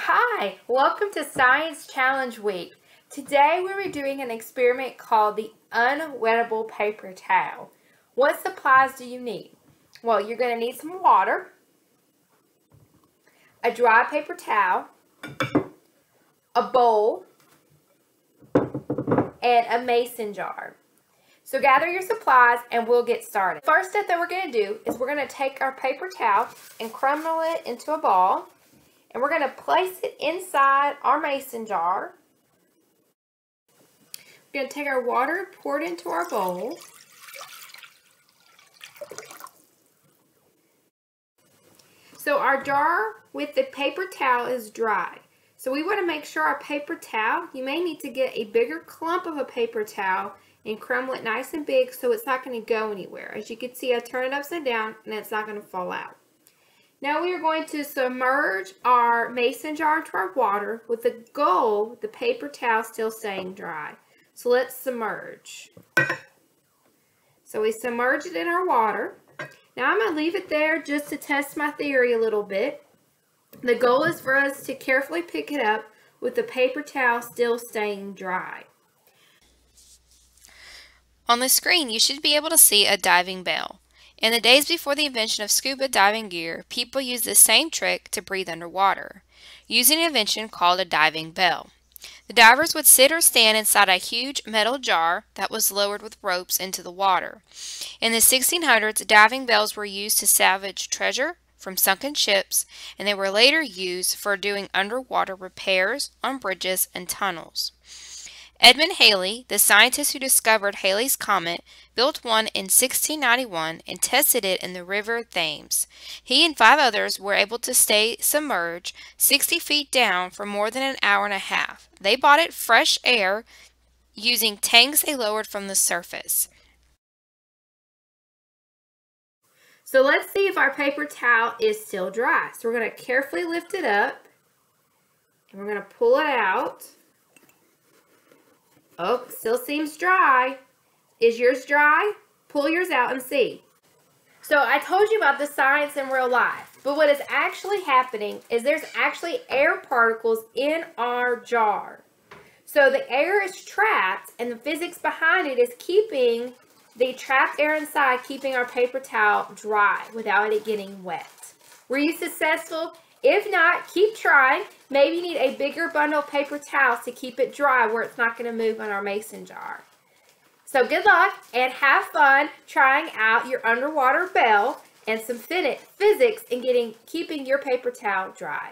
Hi, welcome to Science Challenge Week. Today we were doing an experiment called the Unwettable Paper Towel. What supplies do you need? Well, you're going to need some water, a dry paper towel, a bowl, and a mason jar. So gather your supplies and we'll get started. First step that we're going to do is we're going to take our paper towel and crumble it into a ball. And we're going to place it inside our mason jar. We're going to take our water, pour it into our bowl. So our jar with the paper towel is dry. So we want to make sure our paper towel, you may need to get a bigger clump of a paper towel and crumble it nice and big so it's not going to go anywhere. As you can see, I turn it upside down and it's not going to fall out. Now we are going to submerge our mason jar into our water with the goal the paper towel still staying dry. So let's submerge. So we submerge it in our water. Now I'm going to leave it there just to test my theory a little bit. The goal is for us to carefully pick it up with the paper towel still staying dry. On the screen you should be able to see a diving bell. In the days before the invention of scuba diving gear, people used the same trick to breathe underwater, using an invention called a diving bell. The divers would sit or stand inside a huge metal jar that was lowered with ropes into the water. In the 1600s, diving bells were used to salvage treasure from sunken ships, and they were later used for doing underwater repairs on bridges and tunnels. Edmund Halley, the scientist who discovered Halley's Comet, built one in 1691 and tested it in the River Thames. He and 5 others were able to stay submerged 60 feet down for more than an hour and a half. They bought it fresh air using tanks they lowered from the surface. So let's see if our paper towel is still dry. So we're going to carefully lift it up and we're going to pull it out. Oh, still seems dry. Is yours dry? Pull yours out and see. So I told you about the science in real life, but what is actually happening is there's actually air particles in our jar. So the air is trapped and the physics behind it is keeping the trapped air inside, keeping our paper towel dry without it getting wet. Were you successful? If not, keep trying. Maybe you need a bigger bundle of paper towels to keep it dry where it's not going to move on our mason jar. So good luck and have fun trying out your underwater bell and some physics in keeping your paper towel dry.